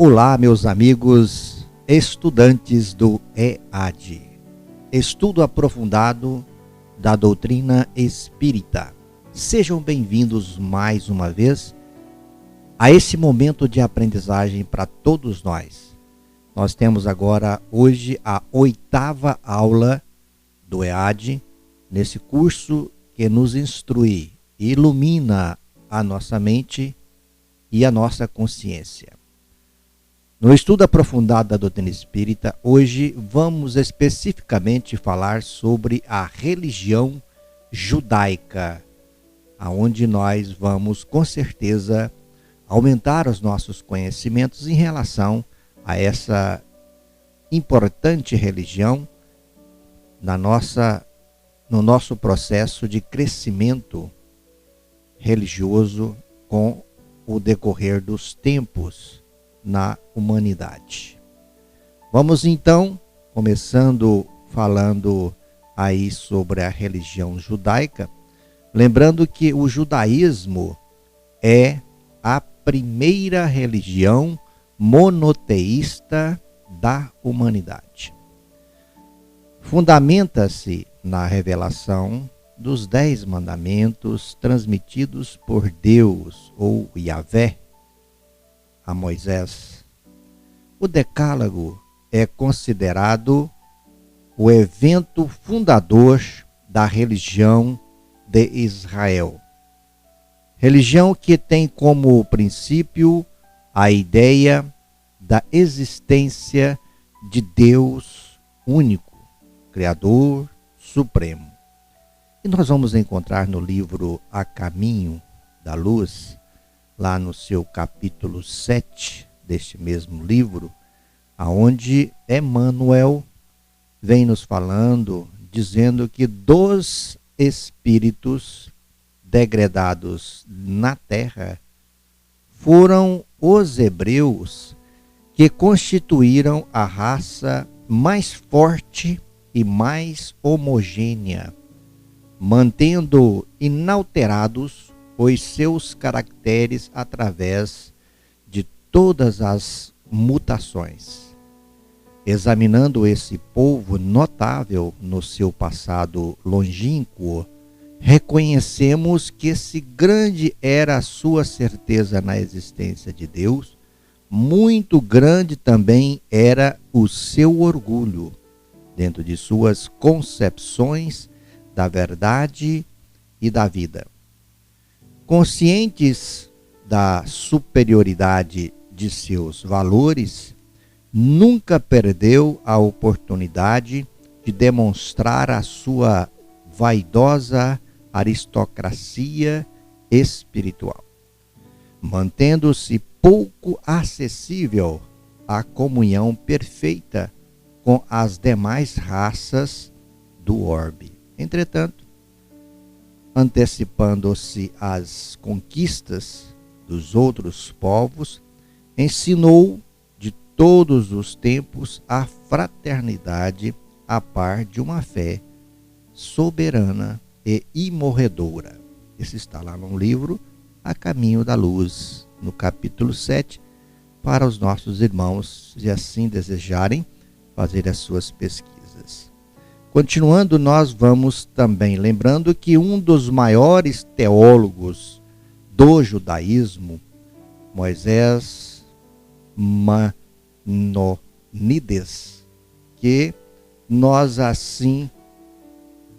Olá, meus amigos estudantes do EAD, Estudo Aprofundado da Doutrina Espírita. Sejam bem-vindos mais uma vez a esse momento de aprendizagem para todos nós. Nós temos agora, hoje, a 8ª aula do EAD, nesse curso que nos instrui e ilumina a nossa mente e a nossa consciência. No estudo aprofundado da doutrina espírita, hoje vamos especificamente falar sobre a religião judaica, aonde nós vamos, com certeza, aumentar os nossos conhecimentos em relação a essa importante religião no nosso processo de crescimento religioso com o decorrer dos tempos na humanidade. Vamos então, começando falando aí sobre a religião judaica, lembrando que o judaísmo é a primeira religião monoteísta da humanidade. Fundamenta-se na revelação dos 10 mandamentos transmitidos por Deus, ou Yahvé, a Moisés. O Decálogo é considerado o evento fundador da religião de Israel. Religião que tem como princípio a ideia da existência de Deus único, Criador Supremo. E nós vamos encontrar no livro A Caminho da Luz, lá no seu capítulo 7 deste mesmo livro, aonde Emmanuel vem nos falando, dizendo que dos espíritos degradados na terra foram os hebreus que constituíram a raça mais forte e mais homogênea, mantendo inalterados os seus caracteres através de todas as mutações. Examinando esse povo notável no seu passado longínquo, reconhecemos que se grande era a sua certeza na existência de Deus, muito grande também era o seu orgulho dentro de suas concepções da verdade e da vida. Conscientes da superioridade de seus valores, nunca perdeu a oportunidade de demonstrar a sua vaidosa aristocracia espiritual, mantendo-se pouco acessível à comunhão perfeita com as demais raças do orbe. Entretanto, antecipando-se às conquistas dos outros povos, ensinou de todos os tempos a fraternidade a par de uma fé soberana e imorredora. Esse está lá no livro A Caminho da Luz, no capítulo 7, para os nossos irmãos, se assim desejarem, fazer as suas pesquisas. Continuando, nós vamos também lembrando que um dos maiores teólogos do judaísmo, Moisés Maimônides, que nós assim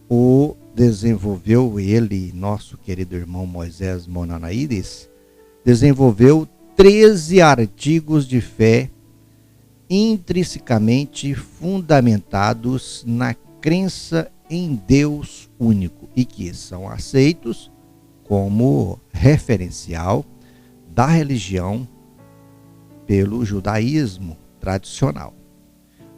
o desenvolveu, ele, nosso querido irmão Moisés Maimônides, desenvolveu 13 artigos de fé intrinsecamente fundamentados na crença em Deus único e que são aceitos como referencial da religião pelo judaísmo tradicional.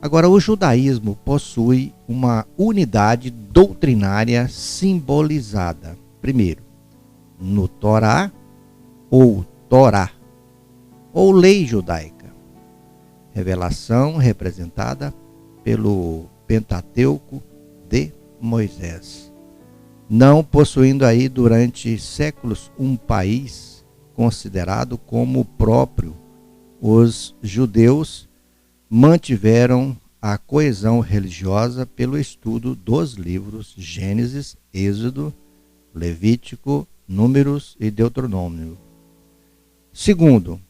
Agora, o judaísmo possui uma unidade doutrinária simbolizada, primeiro, no Torá ou Torá, ou lei judaica, revelação representada pelo Pentateuco de Moisés, não possuindo aí durante séculos um país considerado como próprio os judeus mantiveram a coesão religiosa pelo estudo dos livros Gênesis, Êxodo, Levítico, Números e Deuteronômio. Segundo,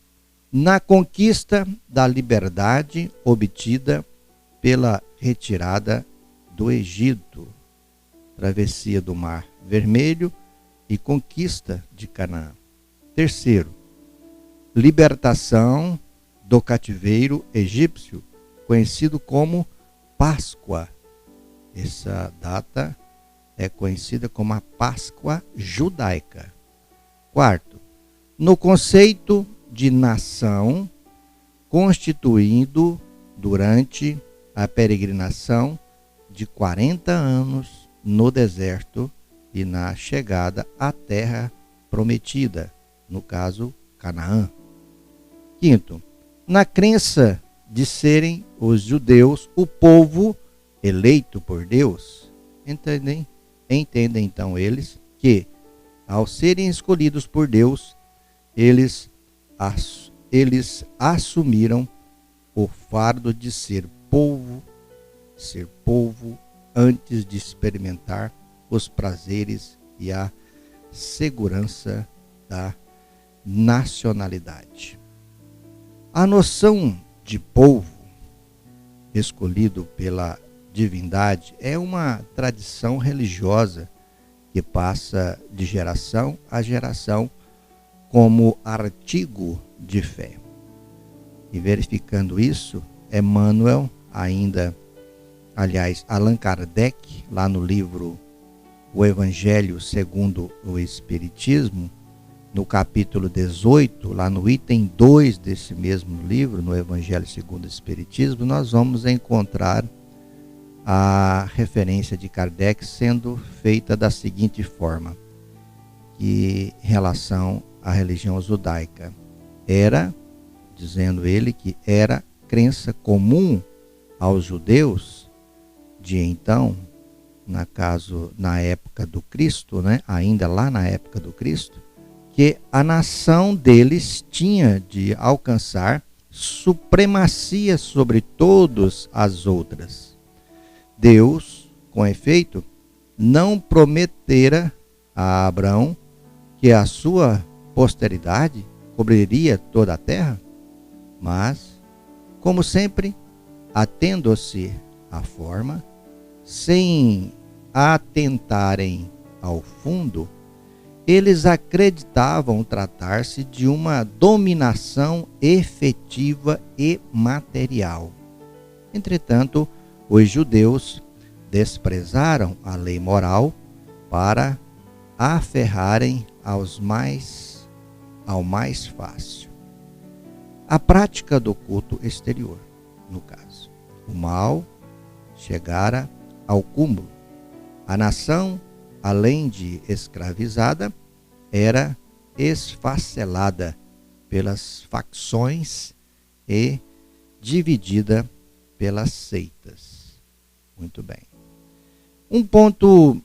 na conquista da liberdade obtida pela retirada do Egito, travessia do Mar Vermelho e conquista de Canaã. Terceiro, libertação do cativeiro egípcio, conhecido como Páscoa. Essa data é conhecida como a Páscoa judaica. Quarto, no conceito de nação, constituído durante a peregrinação de 40 anos no deserto e na chegada à terra prometida, no caso, Canaã. Quinto, na crença de serem os judeus o povo eleito por Deus. Entendem então eles que, ao serem escolhidos por Deus, eles assumiram o fardo de ser povo antes de experimentar os prazeres e a segurança da nacionalidade. A noção de povo escolhido pela divindade é uma tradição religiosa que passa de geração a geração como artigo de fé. E verificando isso, Emmanuel, Allan Kardec, lá no livro O Evangelho segundo o Espiritismo, no capítulo 18, lá no item 2 desse mesmo livro, no Evangelho segundo o Espiritismo, nós vamos encontrar a referência de Kardec sendo feita da seguinte forma, que em relação à religião judaica era, dizendo ele que era crença comum aos judeus de então, na época do Cristo, ainda lá na época do Cristo, que a nação deles tinha de alcançar supremacia sobre todas as outras. Deus, com efeito, não prometera a Abraão que a sua posteridade cobriria toda a terra, mas, como sempre, atendo-se à forma, sem atentarem ao fundo, eles acreditavam tratar-se de uma dominação efetiva e material. Entretanto, os judeus desprezaram a lei moral para aferrarem ao mais fácil. A prática do culto exterior, no caso. O mal chegara ao cúmulo. A nação, além de escravizada, era esfacelada pelas facções e dividida pelas seitas. Muito bem. Um ponto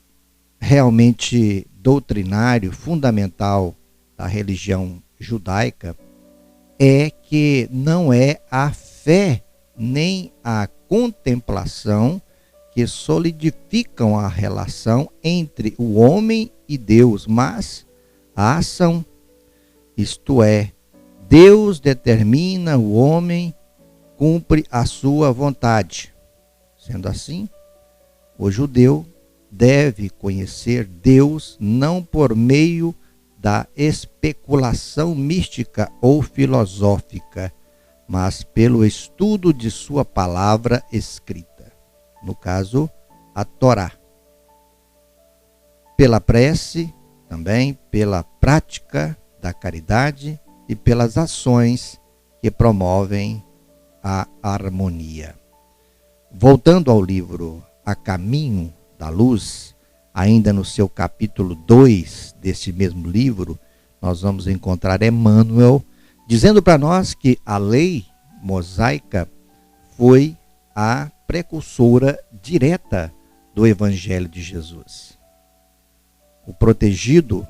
realmente doutrinário, fundamental da religião judaica é que não é a fé nem a contemplação que solidificam a relação entre o homem e Deus, mas a ação, isto é, Deus determina, o homem cumpre a sua vontade. Sendo assim, o judeu deve conhecer Deus não por meio da especulação mística ou filosófica, mas pelo estudo de sua palavra escrita. No caso, a Torá. Pela prece, também pela prática da caridade e pelas ações que promovem a harmonia. Voltando ao livro A Caminho da Luz, ainda no seu capítulo 2 desse mesmo livro, nós vamos encontrar Emmanuel dizendo para nós que a lei mosaica foi a precursora direta do Evangelho de Jesus. O protegido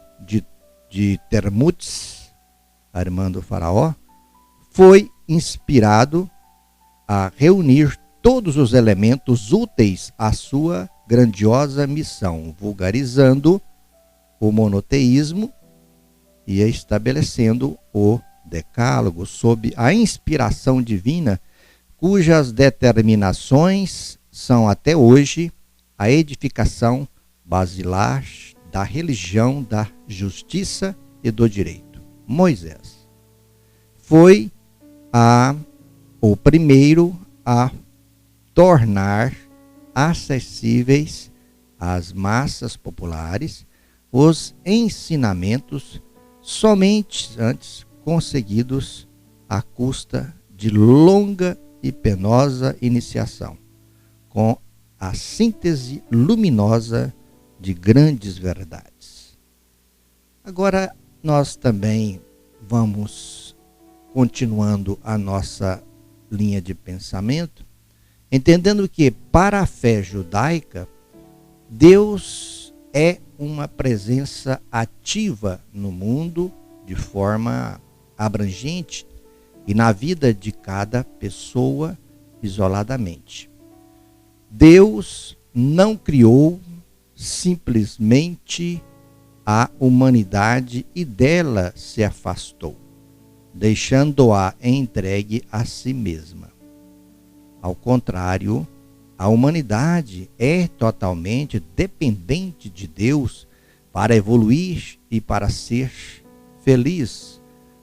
de Termutes, a irmã do faraó, foi inspirado a reunir todos os elementos úteis à sua grandiosa missão, vulgarizando o monoteísmo e estabelecendo o Decálogo sob a inspiração divina, cujas determinações são até hoje a edificação basilar da religião, da justiça e do direito. Moisés foi o primeiro a tornar acessíveis às massas populares os ensinamentos somente antes conseguidos à custa de longa e penosa iniciação, com a síntese luminosa de grandes verdades. Agora nós também vamos continuando a nossa linha de pensamento, entendendo que para a fé judaica, Deus é uma presença ativa no mundo de forma abrangente e na vida de cada pessoa isoladamente. Deus não criou simplesmente a humanidade e dela se afastou, deixando-a entregue a si mesma. Ao contrário, a humanidade é totalmente dependente de Deus para evoluir e para ser feliz.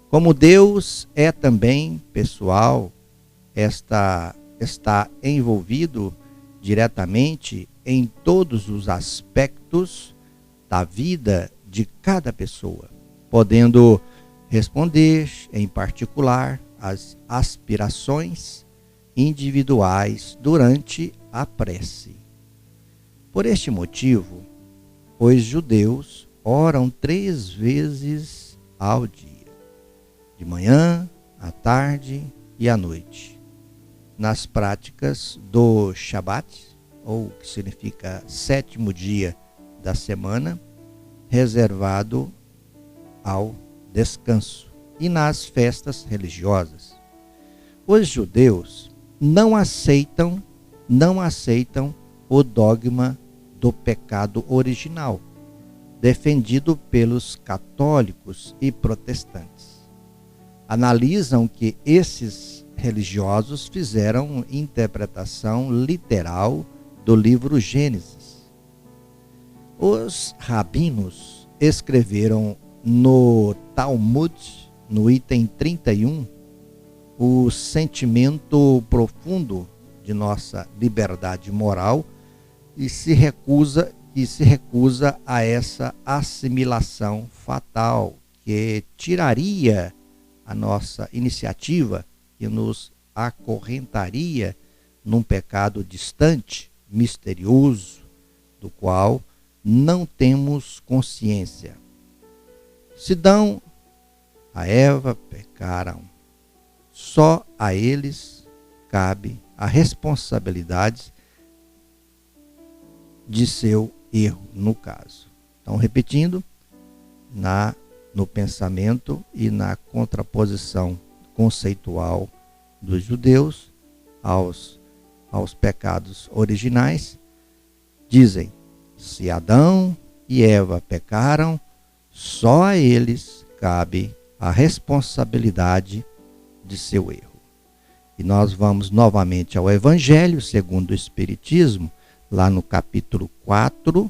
Como Deus é também pessoal, está envolvido diretamente em todos os aspectos da vida de cada pessoa, podendo responder em particular às aspirações individuais durante a prece. Por este motivo, os judeus oram 3 vezes ao dia, de manhã, à tarde e à noite, nas práticas do Shabat, ou que significa 7º dia da semana, reservado ao descanso, e nas festas religiosas. Os judeus não aceitam o dogma do pecado original, defendido pelos católicos e protestantes. Analisam que esses religiosos fizeram interpretação literal do livro Gênesis. Os rabinos escreveram no Talmud, no item 31, o sentimento profundo de nossa liberdade moral e se recusa a essa assimilação fatal que tiraria a nossa iniciativa, que nos acorrentaria num pecado distante, misterioso, do qual não temos consciência. Se Adão a Eva pecaram, só a eles cabe a responsabilidade de seu erro, no caso. Então, repetindo, no pensamento e na contraposição conceitual dos judeus aos pecados originais, dizem: se Adão e Eva pecaram, só a eles cabe a responsabilidade de seu erro. E nós vamos novamente ao Evangelho segundo o Espiritismo, lá no capítulo 4,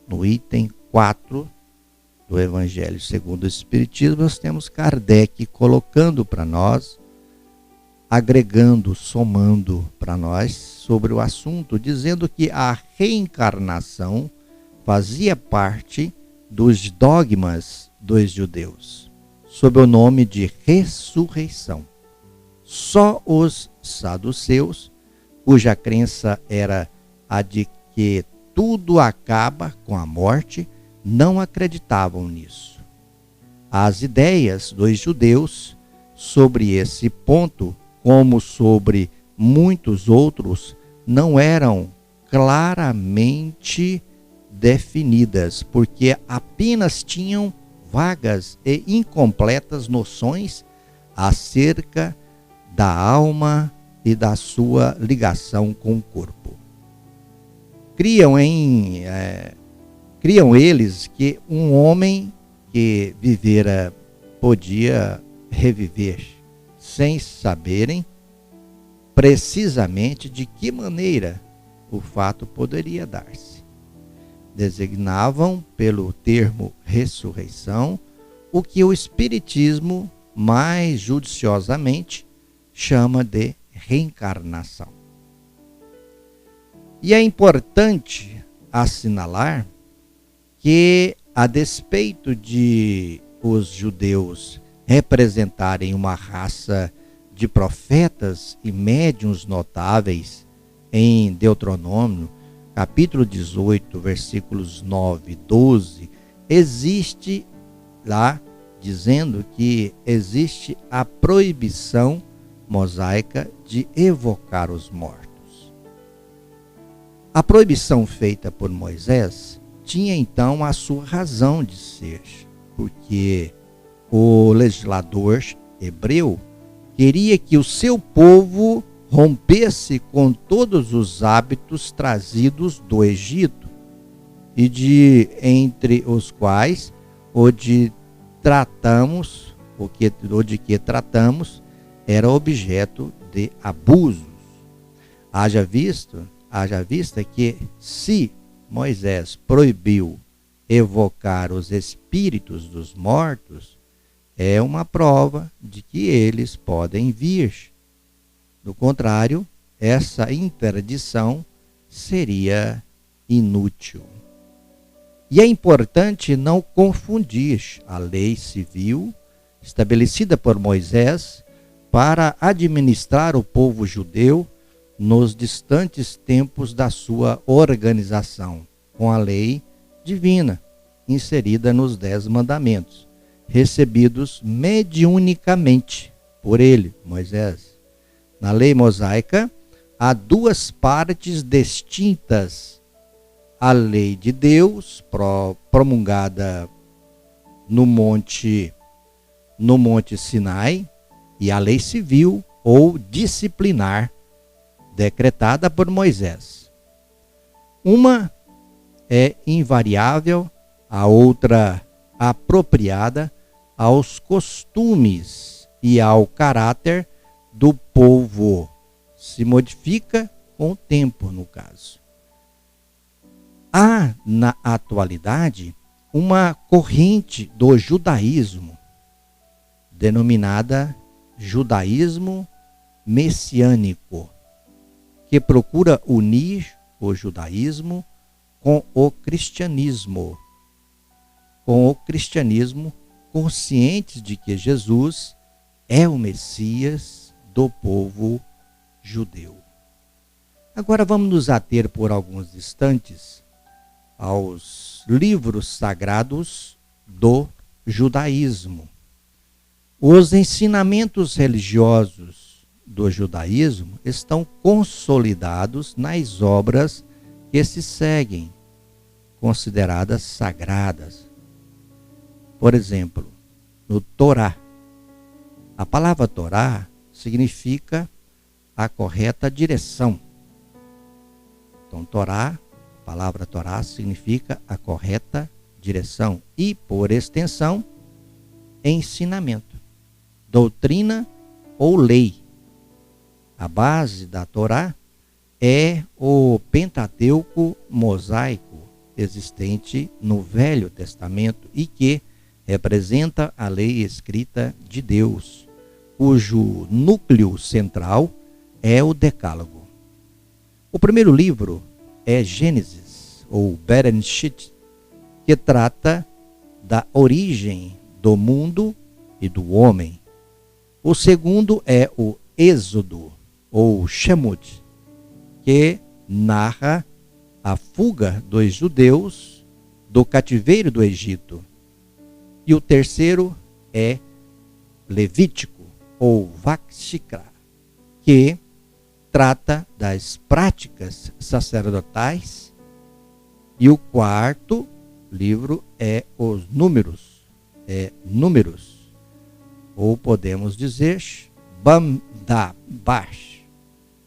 no item 4 do Evangelho segundo o Espiritismo, nós temos Kardec colocando para nós, agregando, somando para nós sobre o assunto, dizendo que a reencarnação fazia parte dos dogmas dos judeus, sob o nome de ressurreição. Só os saduceus, cuja crença era a de que tudo acaba com a morte, não acreditavam nisso. As ideias dos judeus sobre esse ponto, como sobre muitos outros, não eram claramente definidas, porque apenas tinham vagas e incompletas noções acerca da alma e da sua ligação com o corpo. Criam eles que um homem que vivera podia reviver, sem saberem precisamente de que maneira o fato poderia dar-se. Designavam pelo termo ressurreição o que o Espiritismo mais judiciosamente chama de reencarnação. E é importante assinalar que, a despeito de os judeus representarem uma raça de profetas e médiuns notáveis, em Deuteronômio, capítulo 18, versículos 9 e 12, existe lá dizendo que existe a proibição mosaica de evocar os mortos. A proibição feita por Moisés tinha então a sua razão de ser, porque o legislador hebreu queria que o seu povo rompesse com todos os hábitos trazidos do Egito, e entre os quais o de que tratamos era objeto de abusos. Haja vista que, se Moisés proibiu evocar os espíritos dos mortos, é uma prova de que eles podem vir. Do contrário, essa interdição seria inútil. E é importante não confundir a lei civil estabelecida por Moisés para administrar o povo judeu nos distantes tempos da sua organização, com a lei divina inserida nos 10 mandamentos, recebidos mediunicamente por ele, Moisés. Na lei mosaica, há duas partes distintas: a lei de Deus, promulgada no Monte Sinai, e a lei civil ou disciplinar, decretada por Moisés. Uma é invariável, a outra apropriada aos costumes e ao caráter do povo. Se modifica com o tempo, no caso. Há, na atualidade, uma corrente do judaísmo, denominada judaísmo messiânico, que procura unir o judaísmo com o cristianismo, conscientes de que Jesus é o Messias do povo judeu. Agora vamos nos ater por alguns instantes aos livros sagrados do judaísmo. Os ensinamentos religiosos do judaísmo estão consolidados nas obras que se seguem, consideradas sagradas. Por exemplo, no Torá. A palavra Torá significa a correta direção. Então, Torá, a palavra Torá significa a correta direção e, por extensão, ensinamento, doutrina ou lei. A base da Torá é o Pentateuco mosaico existente no Velho Testamento e que representa a lei escrita de Deus, cujo núcleo central é o Decálogo. O primeiro livro é Gênesis, ou Bereshit, que trata da origem do mundo e do homem. O segundo é o Êxodo, ou Shemot, que narra a fuga dos judeus do cativeiro do Egito. E o terceiro é Levítico, ou Vakshikra, que trata das práticas sacerdotais. E o quarto livro é os Números, ou podemos dizer Bamidbar,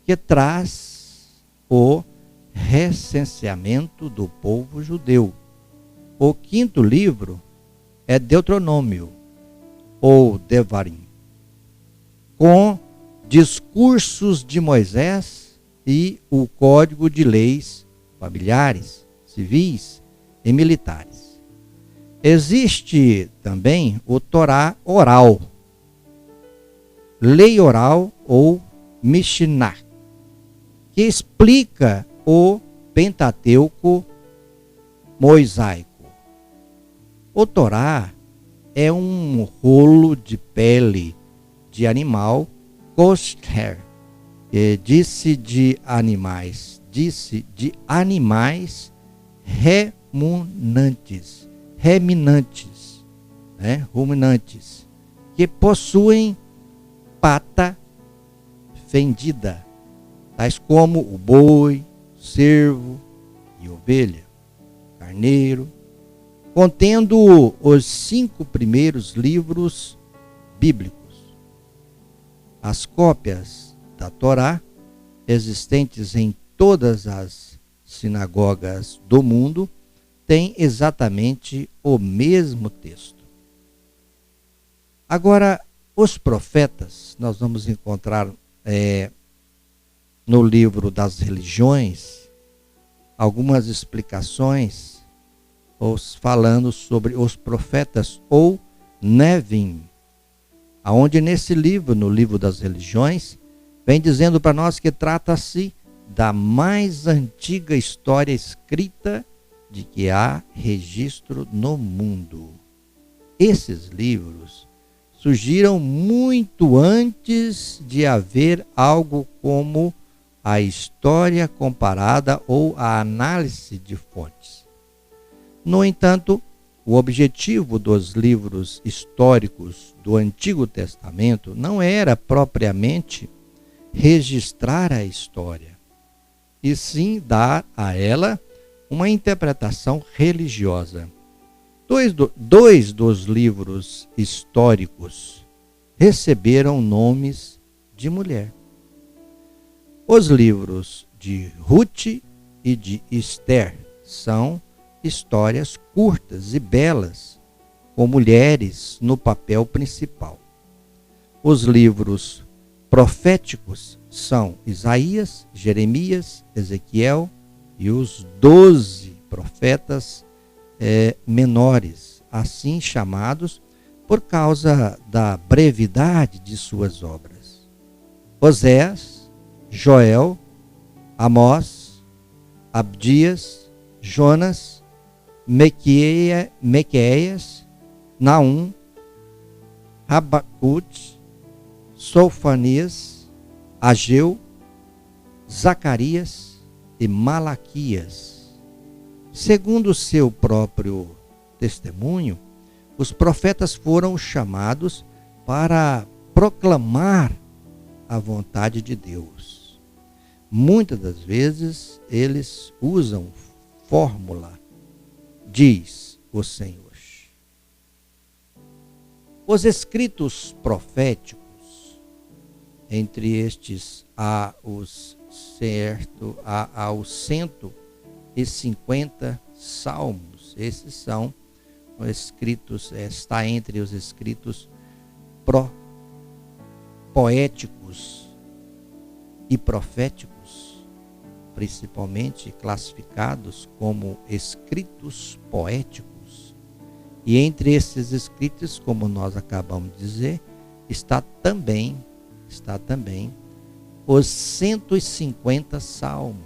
que traz o recenseamento do povo judeu. O quinto livro é Deuteronômio, ou Devarim, com discursos de Moisés e o código de leis familiares, civis e militares. Existe também o Torá oral, lei oral ou Mishnah, que explica o Pentateuco mosaico. O Torá é um rolo de pele de animal kosher, disse de animais ruminantes, que possuem pata fendida, tais como o boi, cervo e ovelha, carneiro, contendo os 5 primeiros livros bíblicos. As cópias da Torá, existentes em todas as sinagogas do mundo, têm exatamente o mesmo texto. Agora, os profetas, nós vamos encontrar no livro das religiões algumas explicações falando sobre os profetas ou Nevim, aonde nesse livro, no livro das religiões, vem dizendo para nós que trata-se da mais antiga história escrita de que há registro no mundo. Esses livros surgiram muito antes de haver algo como a história comparada ou a análise de fontes. No entanto, o objetivo dos livros históricos do Antigo Testamento não era propriamente registrar a história, e sim dar a ela uma interpretação religiosa. Dois dos livros históricos receberam nomes de mulher. Os livros de Ruth e de Esther são histórias curtas e belas, com mulheres no papel principal. Os livros proféticos são Isaías, Jeremias, Ezequiel e os 12 profetas menores, assim chamados por causa da brevidade de suas obras. Oséias, Joel, Amós, Abdias, Jonas, Miqueias, Naum, Rabacuque, Sofanias, Ageu, Zacarias e Malaquias. Segundo seu próprio testemunho, os profetas foram chamados para proclamar a vontade de Deus. Muitas das vezes eles usam fórmula, diz o Senhor. Os escritos proféticos, entre estes há os 150 salmos. Esses são escritos, está entre os escritos poéticos e proféticos, principalmente classificados como escritos poéticos. E entre esses escritos, como nós acabamos de dizer, está também os 150 salmos,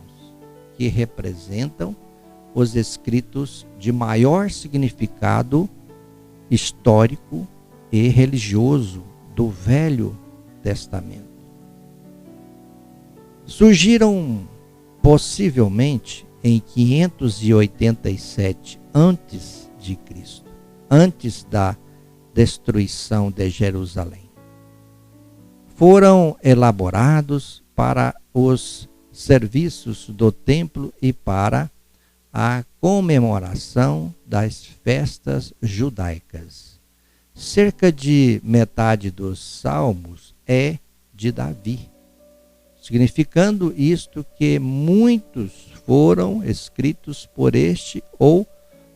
que representam os escritos de maior significado histórico e religioso do Velho Testamento. Surgiram possivelmente em 587 a.C., antes da destruição de Jerusalém. Foram elaborados para os serviços do templo e para a comemoração das festas judaicas. Cerca de metade dos salmos é de Davi, significando isto que muitos foram escritos por este ou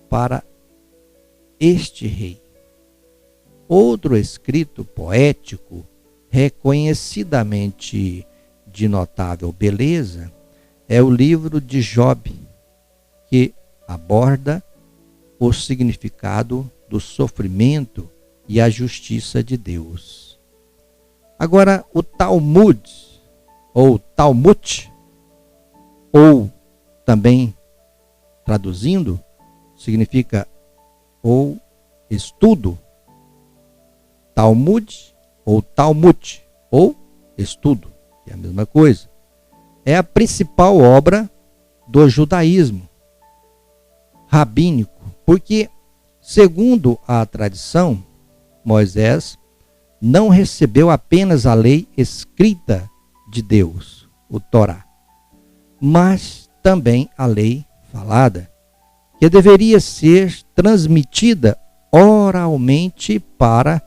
para este rei. Outro escrito poético, reconhecidamente de notável beleza, é o livro de Job, que aborda o significado do sofrimento e a justiça de Deus. Agora, o Talmud, ou Talmud, ou também traduzindo, significa ou estudo. Talmud ou Talmud, ou estudo, que é a mesma coisa. É a principal obra do judaísmo rabínico, porque, segundo a tradição, Moisés não recebeu apenas a lei escrita de Deus, o Torá, mas também a lei falada, que deveria ser transmitida oralmente para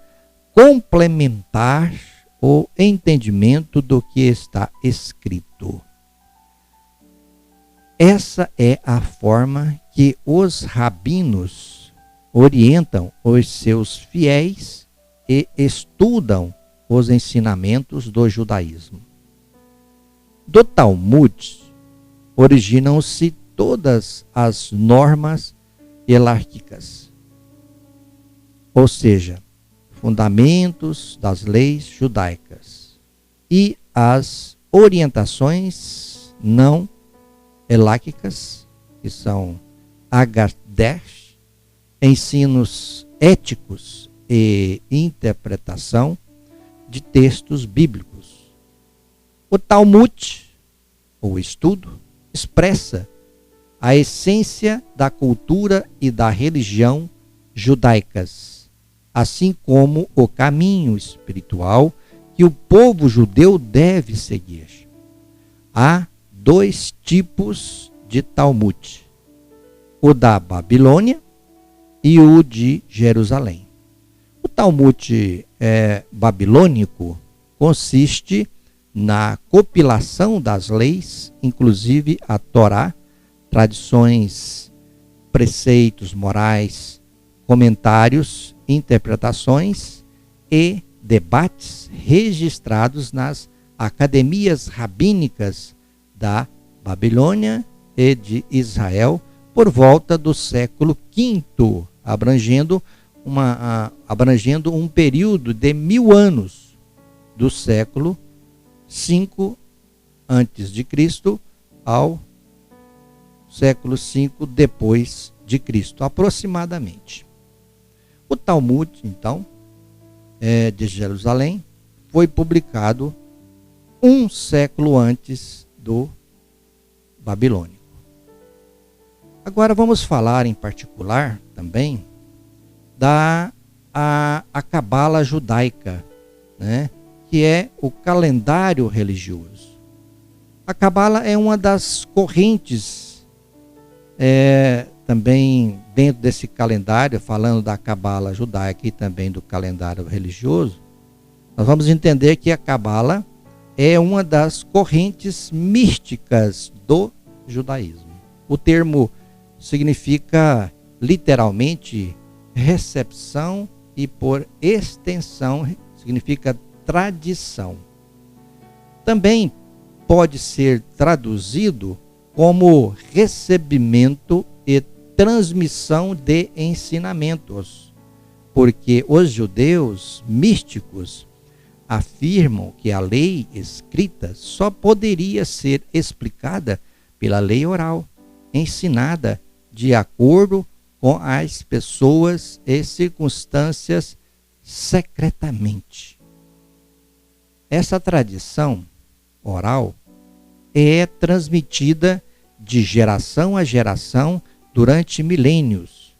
complementar o entendimento do que está escrito. Essa é a forma que os rabinos orientam os seus fiéis e estudam os ensinamentos do judaísmo. Do Talmud originam-se todas as normas hierárquicas, ou seja, fundamentos das leis judaicas e as orientações não elásticas, que são Haggadah, ensinos éticos e interpretação de textos bíblicos. O Talmud, ou estudo, expressa a essência da cultura e da religião judaicas, assim como o caminho espiritual que o povo judeu deve seguir. Há dois tipos de Talmud: o da Babilônia e o de Jerusalém. O Talmud babilônico consiste na compilação das leis, inclusive a Torá, tradições, preceitos morais, comentários, interpretações e debates registrados nas academias rabínicas da Babilônia e de Israel por volta do século V, abrangendo um período de 1000 anos, do século V a.C. ao século V depois de Cristo, aproximadamente. O Talmud, então, de Jerusalém, foi publicado um século antes do babilônico. Agora vamos falar em particular também da Cabala judaica, né, que é o calendário religioso. A Cabala é uma das correntes também dentro desse calendário, falando da Cabala judaica e também do calendário religioso. Nós vamos entender que a Cabala é uma das correntes místicas do judaísmo. O termo significa literalmente recepção e, por extensão, significa tradição. Também pode ser traduzido como recebimento e transmissão de ensinamentos, porque os judeus místicos afirmam que a lei escrita só poderia ser explicada pela lei oral, ensinada de acordo com as pessoas e circunstâncias secretamente. Essa tradição oral é transmitida de geração a geração durante milênios.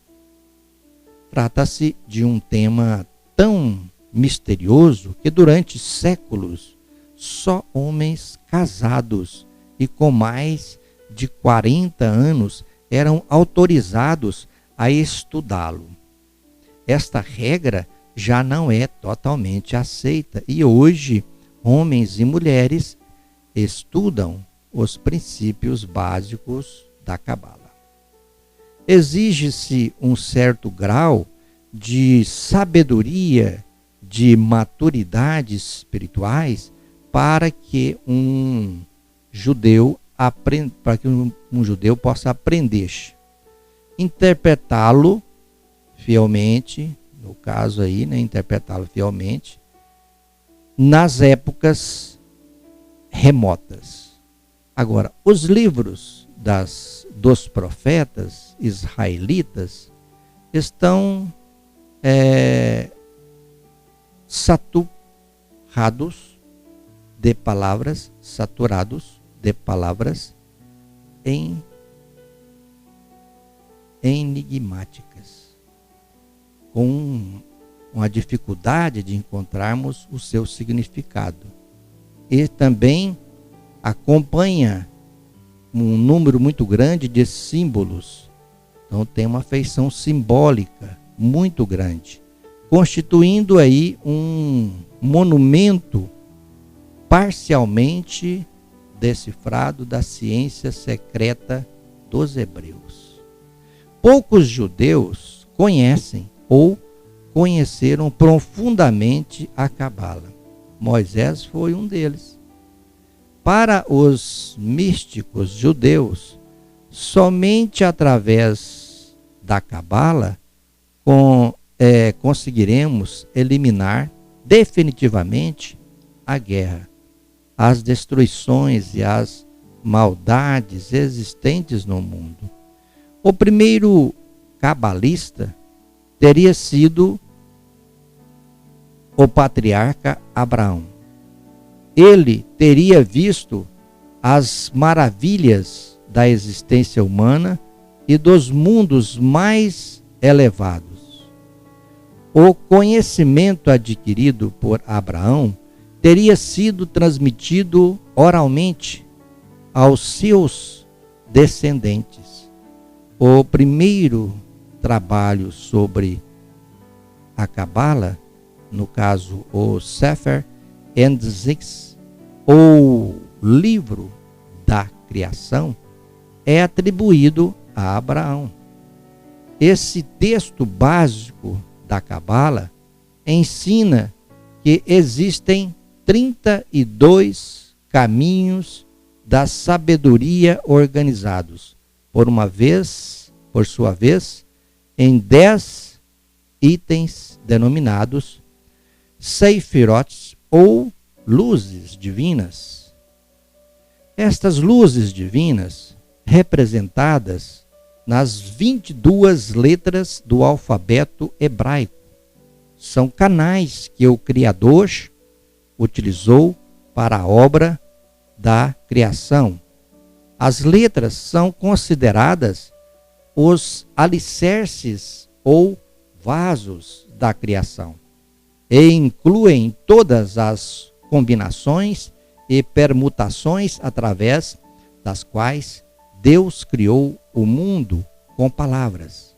Trata-se de um tema tão misterioso que durante séculos só homens casados e com mais de 40 anos eram autorizados a estudá-lo. Esta regra já não é totalmente aceita e hoje homens e mulheres, estudam os princípios básicos da Cabala. Exige-se um certo grau de sabedoria, de maturidade espirituais para que um judeu possa aprender, interpretá-lo fielmente, no caso aí, né, interpretá-lo fielmente, nas épocas remotas. Agora, os livros dos profetas israelitas estão saturados de palavras enigmáticas, com uma dificuldade de encontrarmos o seu significado. E também acompanha um número muito grande de símbolos. Então tem uma feição simbólica muito grande, constituindo aí um monumento parcialmente decifrado da ciência secreta dos hebreus. Poucos judeus conhecem ou conheceram profundamente a Cabala. Moisés foi um deles. Para os místicos judeus, somente através da Cabala conseguiremos eliminar definitivamente a guerra, as destruições e as maldades existentes no mundo. O primeiro cabalista teria sido o patriarca Abraão. Ele teria visto as maravilhas da existência humana e dos mundos mais elevados. O conhecimento adquirido por Abraão teria sido transmitido oralmente aos seus descendentes. O primeiro trabalho sobre a Cabala, no caso o Sefer Endzix, ou livro da criação, é atribuído a Abraão. Esse texto básico da Cabala ensina que existem 32 caminhos da sabedoria organizados, por sua vez, em 10 itens denominados Seifirot, ou luzes divinas. Estas luzes divinas, representadas nas 22 letras do alfabeto hebraico, são canais que o Criador utilizou para a obra da criação. As letras são consideradas os alicerces ou vasos da criação e incluem todas as combinações e permutações através das quais Deus criou o mundo com palavras.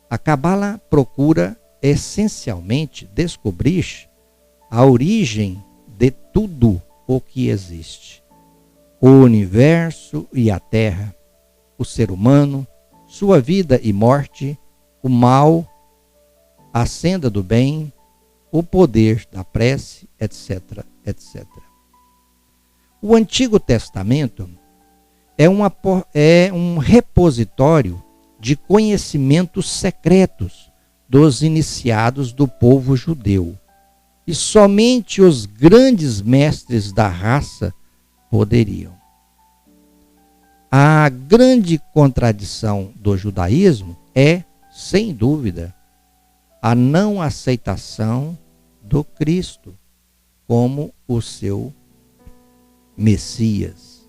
A Cabala procura essencialmente descobrir a origem de tudo o que existe: o universo e a terra, o ser humano, sua vida e morte, o mal, a senda do bem, o poder da prece, etc, etc. O Antigo Testamento é um repositório de conhecimentos secretos dos iniciados do povo judeu. E somente os grandes mestres da raça poderiam. A grande contradição do judaísmo é, sem dúvida, a não aceitação do Cristo como o seu Messias.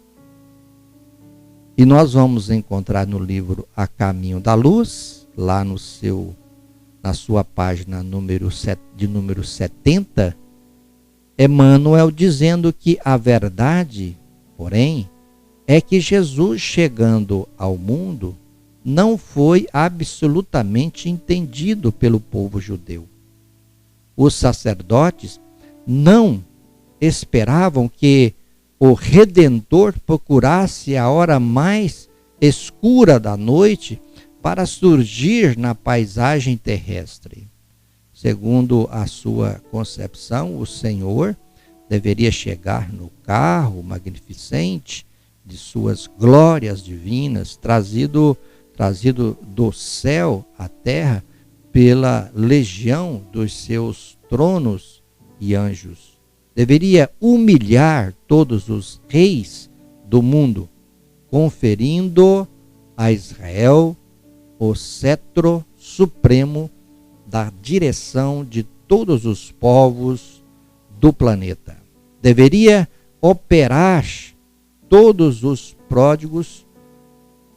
E nós vamos encontrar no livro A Caminho da Luz, lá na sua página de número 70, Emmanuel dizendo que a verdade, porém, é que Jesus, chegando ao mundo, não foi absolutamente entendido pelo povo judeu. Os sacerdotes não esperavam que o Redentor procurasse a hora mais escura da noite para surgir na paisagem terrestre. Segundo a sua concepção, o Senhor deveria chegar no carro magnificente de suas glórias divinas, trazido do céu à terra pela legião dos seus tronos e anjos. Deveria humilhar todos os reis do mundo, conferindo a Israel o cetro supremo da direção de todos os povos do planeta. Deveria operar todos os pródigos,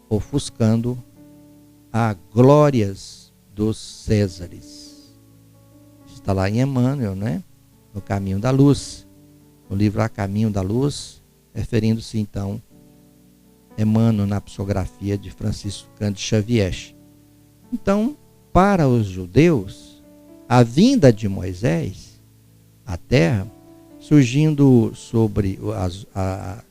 ofuscando as glórias dos Césares. Está lá em Emmanuel, né? No Caminho da Luz, no livro A Caminho da Luz, referindo-se então Emmanuel na psicografia de Francisco Cândido Xavier. Então, para os judeus, a vinda de Moisés à terra, surgindo sobre as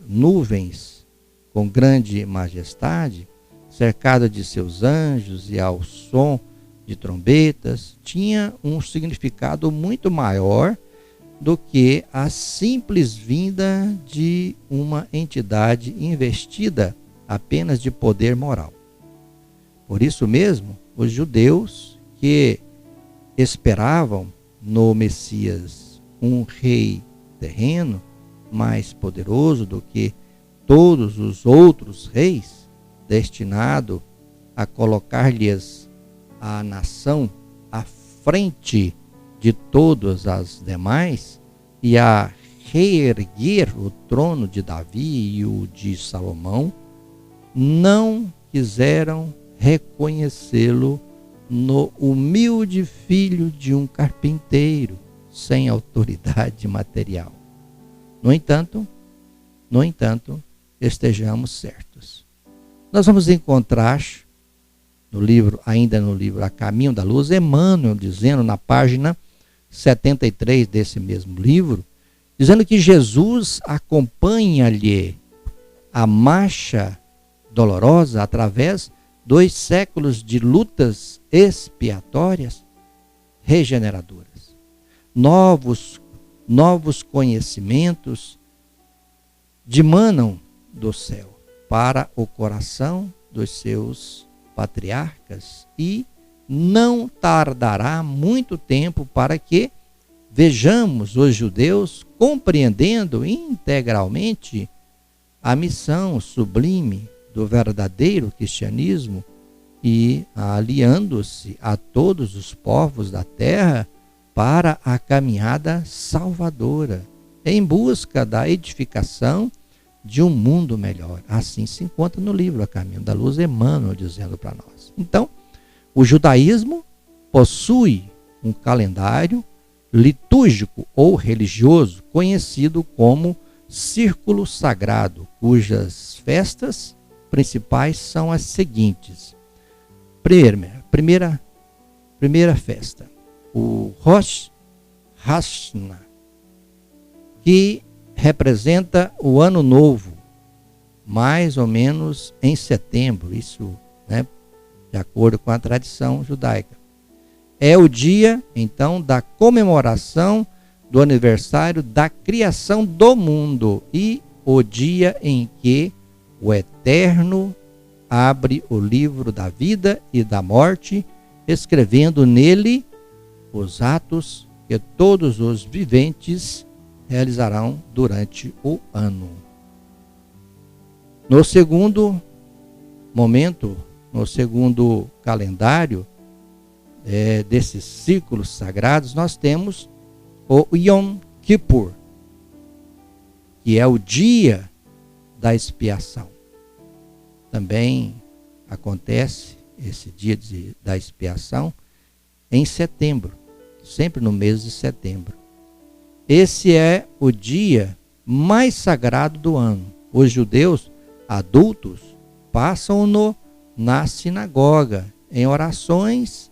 nuvens com grande majestade, cercado de seus anjos e ao som de trombetas, tinha um significado muito maior do que a simples vinda de uma entidade investida apenas de poder moral. Por isso mesmo, os judeus que esperavam no Messias um rei terreno mais poderoso do que todos os outros reis, destinado a colocar-lhes a nação à frente de todas as demais e a reerguer o trono de Davi e o de Salomão, não quiseram reconhecê-lo no humilde filho de um carpinteiro sem autoridade material. No entanto, estejamos certos. Nós vamos encontrar ainda no livro A Caminho da Luz, Emmanuel dizendo na página 73 desse mesmo livro, dizendo que Jesus acompanha-lhe a marcha dolorosa através 2 séculos de lutas expiatórias regeneradoras. Novos conhecimentos dimanam do céu para o coração dos seus patriarcas e não tardará muito tempo para que vejamos os judeus compreendendo integralmente a missão sublime do verdadeiro cristianismo e aliando-se a todos os povos da terra para a caminhada salvadora, em busca da edificação de um mundo melhor. Assim se encontra no livro A Caminho da Luz, Emmanuel dizendo para nós. Então, o judaísmo possui um calendário litúrgico ou religioso conhecido como círculo sagrado, cujas festas principais são as seguintes. Primeira festa, o Rosh Hashanah, que representa o ano novo, mais ou menos em setembro, isso, né, de acordo com a tradição judaica. É o dia, então, da comemoração do aniversário da criação do mundo e o dia em que o Eterno abre o livro da vida e da morte, escrevendo nele os atos que todos os viventes realizarão durante o ano. No segundo momento, no segundo calendário desses círculos sagrados, nós temos o Yom Kippur, que é o dia da expiação. Também acontece esse dia da expiação em setembro, sempre no mês de setembro. Esse é o dia mais sagrado do ano. Os judeus adultos passam-no na sinagoga, em orações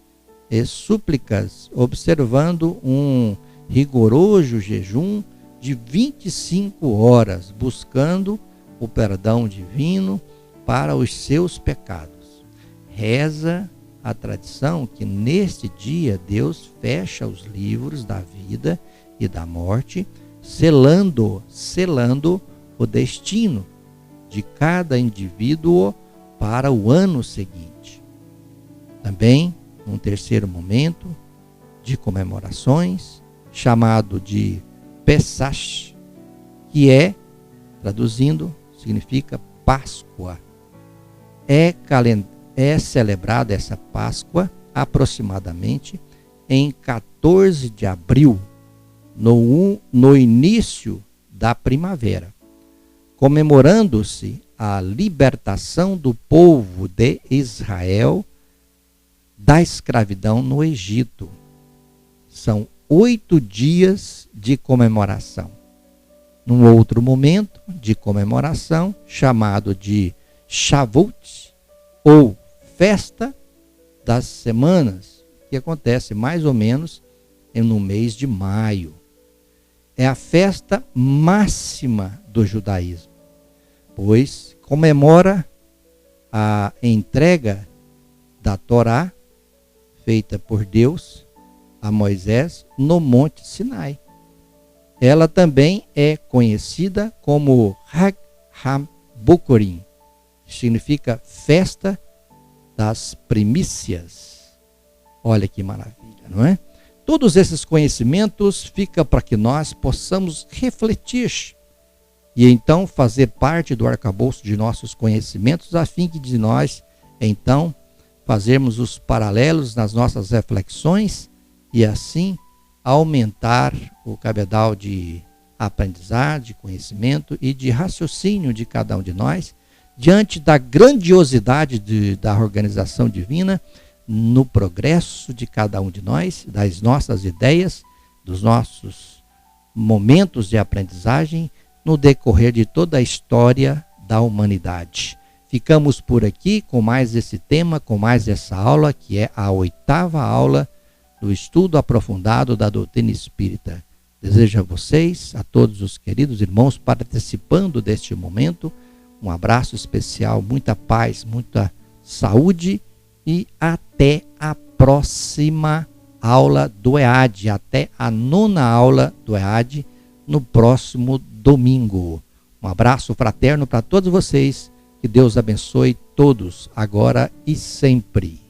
e súplicas, observando um rigoroso jejum de 25 horas, buscando o perdão divino para os seus pecados. Reza a tradição que neste dia Deus fecha os livros da vida e da morte, selando o destino de cada indivíduo para o ano seguinte. Também, um terceiro momento de comemorações, chamado de Pesach, que traduzindo, significa Páscoa. É celebrada essa Páscoa aproximadamente em 14 de abril, no início da primavera, comemorando-se a libertação do povo de Israel da escravidão no Egito. São 8 dias de comemoração. Num outro momento de comemoração, chamado de Shavuot, ou Festa das Semanas, que acontece mais ou menos no mês de maio. É a festa máxima do judaísmo, pois comemora a entrega da Torá feita por Deus a Moisés no Monte Sinai. Ela também é conhecida como Hag HaBukurim, que significa festa das primícias. Olha que maravilha, não é? Todos esses conhecimentos ficam para que nós possamos refletir e então fazer parte do arcabouço de nossos conhecimentos, a fim de nós, então, fazermos os paralelos nas nossas reflexões e assim aumentar o cabedal de aprendizagem, de conhecimento e de raciocínio de cada um de nós, diante da grandiosidade da organização divina, no progresso de cada um de nós, das nossas ideias, dos nossos momentos de aprendizagem, no decorrer de toda a história da humanidade. Ficamos por aqui com mais esse tema, com mais essa aula, que é a 8ª aula do estudo aprofundado da doutrina espírita. Desejo a vocês, a todos os queridos irmãos participando deste momento, um abraço especial, muita paz, muita saúde e até a próxima aula do EAD, até a 9ª aula do EAD no próximo domingo. Um abraço fraterno para todos vocês, que Deus abençoe todos, agora e sempre.